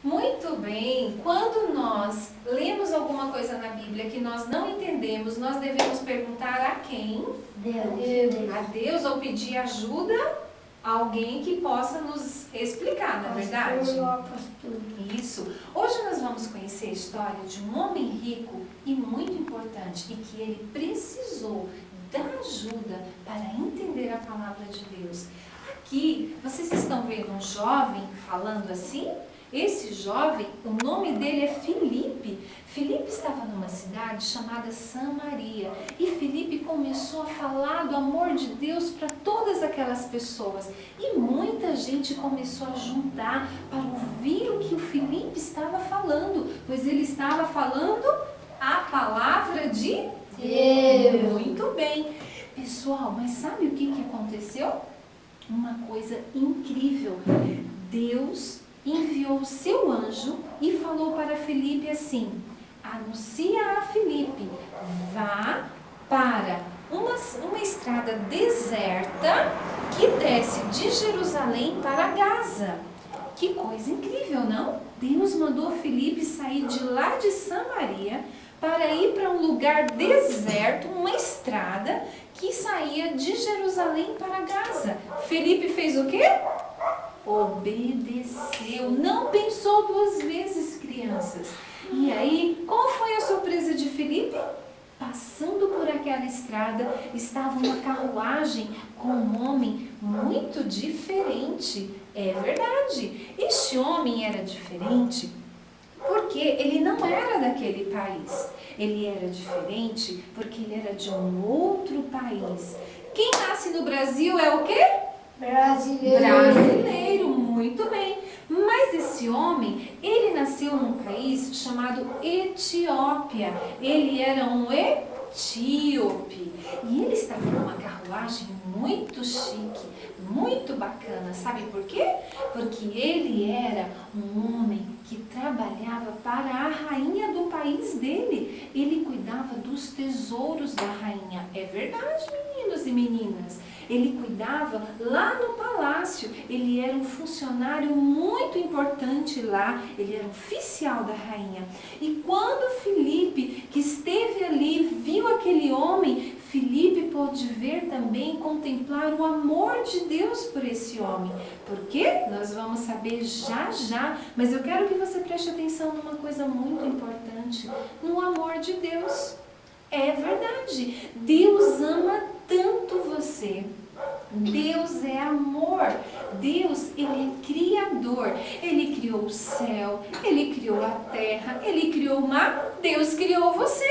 Muito bem, quando nós lemos alguma coisa na Bíblia que nós não entendemos, nós devemos perguntar a quem? Deus. A Deus, ou pedir ajuda a alguém que possa nos explicar, não é verdade? Pastor. Isso. Hoje nós vamos conhecer a história de um homem rico e muito importante e que ele precisou da ajuda para entender a palavra de Deus. Aqui, vocês estão vendo um jovem falando assim? Esse jovem, o nome dele é Filipe. Filipe estava numa cidade chamada Samaria e Filipe começou a falar do amor de Deus para todas aquelas pessoas. E muita gente começou a juntar para ouvir o que o Filipe estava falando, pois ele estava falando a palavra de Deus. Muito bem. Pessoal, mas sabe o que aconteceu? Uma coisa incrível. Deus enviou o seu anjo e falou para Filipe assim: anuncia a Filipe, vá para uma estrada deserta que desce de Jerusalém para Gaza. Que coisa incrível, não? Deus mandou Filipe sair de lá de Samaria para ir para um lugar deserto, uma estrada que saía de Jerusalém para Gaza. Filipe fez o quê? Obedeceu, não pensou duas vezes, crianças. E aí, qual foi a surpresa de Filipe? Passando por aquela estrada, estava uma carruagem com um homem muito diferente. É verdade, este homem era diferente porque ele não era daquele país. Ele era diferente porque ele era de um outro país. Quem nasce no Brasil é o quê? Brasileiro. Brasileiro, muito bem. Mas esse homem, ele nasceu num país chamado Etiópia. Ele era um etíope. E ele estava numa carruagem muito chique, muito bacana. Sabe por quê? Porque ele era um homem que trabalhava para a rainha do país dele. Ele cuidava dos tesouros da rainha. É verdade, meninos e meninas? Ele cuidava lá no palácio, ele era um funcionário muito importante lá, ele era oficial da rainha. E quando Filipe, que esteve ali, viu aquele homem, Filipe pôde ver também, contemplar o amor de Deus por esse homem. Por quê? Nós vamos saber já já, mas eu quero que você preste atenção numa coisa muito importante, no amor de Deus. É verdade, Deus ama tanto você. Deus é amor. Deus, Ele é criador. Ele criou o céu, Ele criou a terra, Ele criou o mar, Deus criou você.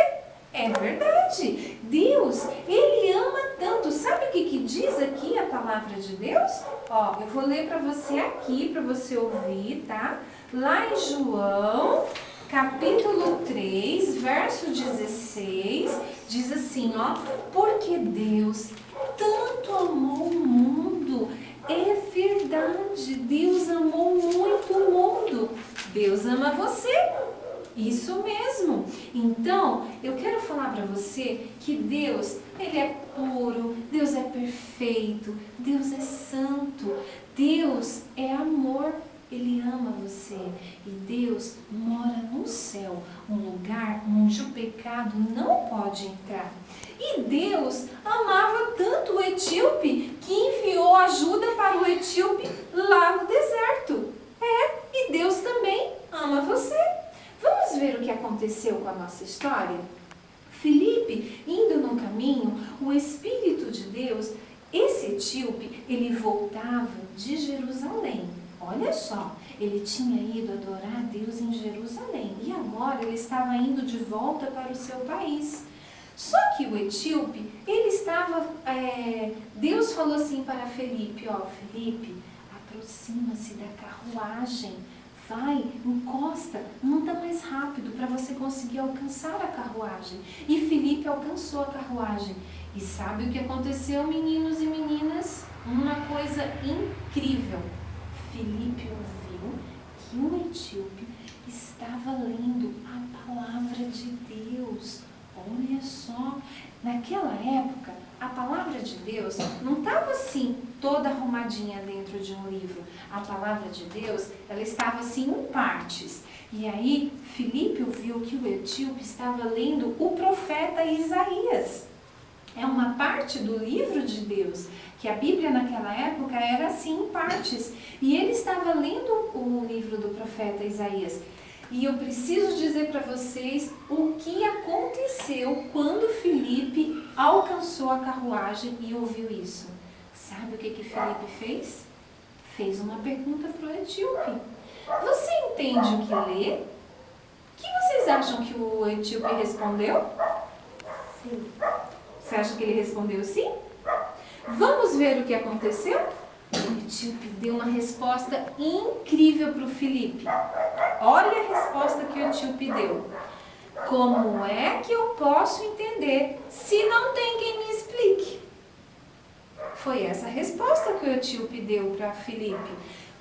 É verdade. Deus, Ele ama tanto. Sabe o que diz aqui a palavra de Deus? Ó, eu vou ler para você aqui, para você ouvir, tá? Lá em João, capítulo 3, verso 16, diz assim, ó: porque Deus tanto amou o mundo. É verdade, Deus amou muito o mundo. Deus ama você. Isso mesmo. Então, eu quero falar para você que Deus, Ele é puro, Deus é perfeito, Deus é santo, Deus é amor. Ele ama você e Deus mora no céu, um lugar onde o pecado não pode entrar. E Deus amava tanto o etíope que enviou ajuda para o etíope lá no deserto. E Deus também ama você. Vamos ver o que aconteceu com a nossa história? Filipe, indo no caminho, o Espírito de Deus, esse etíope, ele voltava de Jerusalém. Olha só, ele tinha ido adorar a Deus em Jerusalém e agora ele estava indo de volta para o seu país. Só que o etíope, ele estava, Deus falou assim para Filipe, ó, Filipe, aproxima-se da carruagem, vai, encosta, anda mais rápido para você conseguir alcançar a carruagem. E Filipe alcançou a carruagem. E sabe o que aconteceu, meninos e meninas? Uma coisa incrível. Filipe ouviu que o etíope estava lendo a palavra de Deus. Olha só, naquela época, a palavra de Deus não estava assim toda arrumadinha dentro de um livro. A palavra de Deus, ela estava assim em partes. E aí, Filipe viu que o etíope estava lendo o profeta Isaías. É uma parte do livro de Deus, que a Bíblia naquela época era assim em partes. E ele estava lendo o livro do profeta Isaías. E eu preciso dizer para vocês o que aconteceu quando Filipe alcançou a carruagem e ouviu isso. Sabe o que Filipe fez? Fez uma pergunta para o etíope. Você entende o que lê? O que vocês acham que o etíope respondeu? Sim. Você acha que ele respondeu sim? Vamos ver o que aconteceu? O etíope deu uma resposta incrível para o Filipe. Olha a resposta que o etíope deu. Como é que eu posso entender se não tem quem me explique? Foi essa a resposta que o etíope deu para Filipe.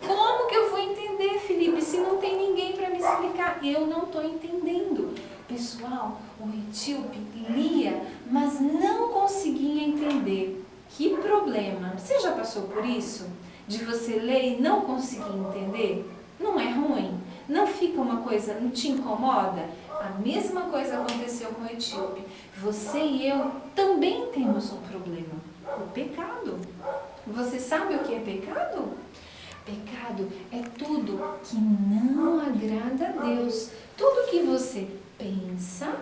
Como que eu vou entender, Filipe, se não tem ninguém para me explicar? Eu não estou entendendo. Pessoal, o etíope lia, mas não conseguia entender. Que problema! Você já passou por isso? De você ler e não conseguir entender? Não é ruim? Não fica uma coisa, não te incomoda? A mesma coisa aconteceu com o etíope. Você e eu também temos um problema. O pecado. Você sabe o que é pecado? Pecado é tudo que não agrada a Deus. Tudo que você pensa,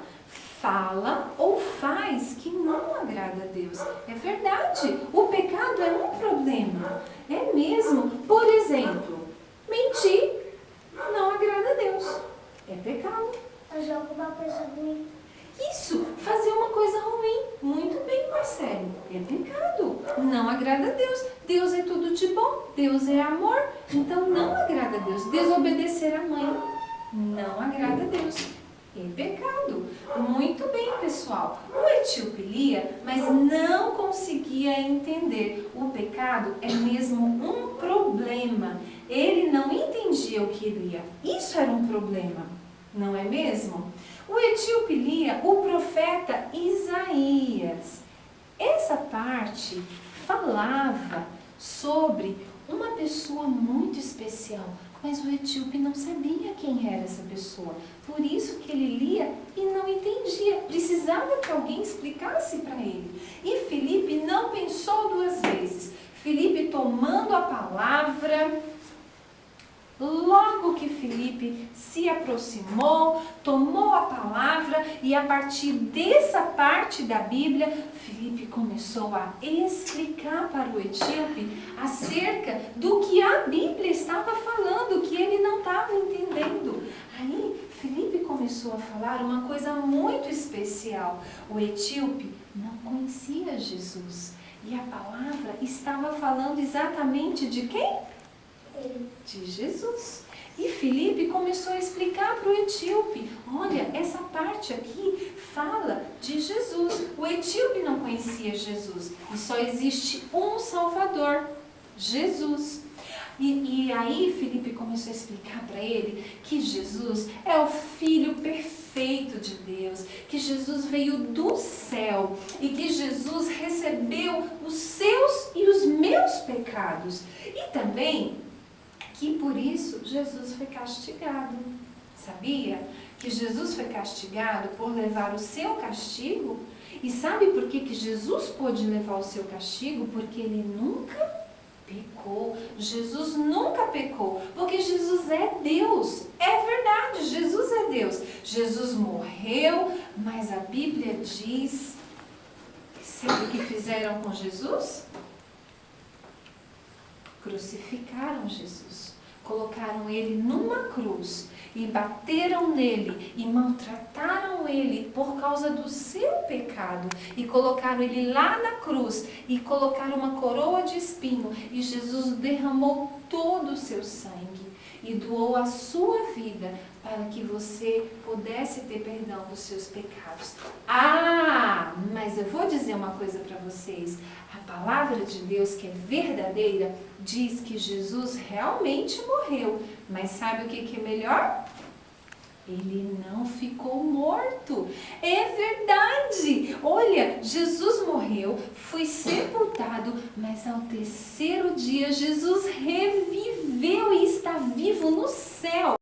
fala ou faz que não agrada a Deus. É verdade, o pecado é um problema. É mesmo. Por exemplo, mentir não agrada a Deus. É pecado. Fazer alguma coisa ruim. Isso, fazer uma coisa ruim. Muito bem, Marcelo. É pecado. Não agrada a Deus. Deus é tudo de bom. Deus é amor. Então não agrada a Deus. Desobedecer a mãe não agrada a Deus. É pecado. Muito bem, pessoal. O etíope lia, mas não conseguia entender. O pecado é mesmo um problema. Ele não entendia o que lia. Isso era um problema, não é mesmo? O etíope lia o profeta Isaías. Essa parte falava sobre uma pessoa muito especial, mas o etíope não sabia quem era essa pessoa. Por isso que ele lia e não entendia. Precisava que alguém explicasse para ele. E Filipe não pensou duas vezes. Filipe, tomando a palavra, logo que Filipe se aproximou, tomou a palavra e a partir dessa parte da Bíblia, Filipe começou a explicar para o etíope acerca do que a Bíblia estava falando, que ele não estava entendendo. Aí Filipe começou a falar uma coisa muito especial. O etíope não conhecia Jesus e a palavra estava falando exatamente de quem? De Jesus. E Filipe começou a explicar para o etíope, olha, essa parte aqui fala de Jesus. O etíope não conhecia Jesus e só existe um Salvador, Jesus. E aí Filipe começou a explicar para ele que Jesus é o Filho perfeito de Deus, que Jesus veio do céu e que Jesus recebeu os seus e os meus pecados. E também que por isso Jesus foi castigado. Sabia que Jesus foi castigado por levar o seu castigo? E sabe por que Jesus pôde levar o seu castigo? Porque ele nunca pecou. Jesus nunca pecou, porque Jesus é Deus. É verdade, Jesus é Deus. Jesus morreu, mas a Bíblia diz, sabe o que fizeram com Jesus? Crucificaram Jesus, colocaram ele numa cruz e bateram nele e maltrataram ele por causa do seu pecado e colocaram ele lá na cruz e colocaram uma coroa de espinho e Jesus derramou todo o seu sangue e doou a sua vida para que você pudesse ter perdão dos seus pecados. Ah, mas eu vou dizer uma coisa para vocês. A palavra de Deus, que é verdadeira, diz que Jesus realmente morreu. Mas sabe o que é melhor? Ele não ficou morto. É verdade. Olha, Jesus morreu, foi sepultado, mas ao terceiro dia Jesus reviveu e está vivo no céu.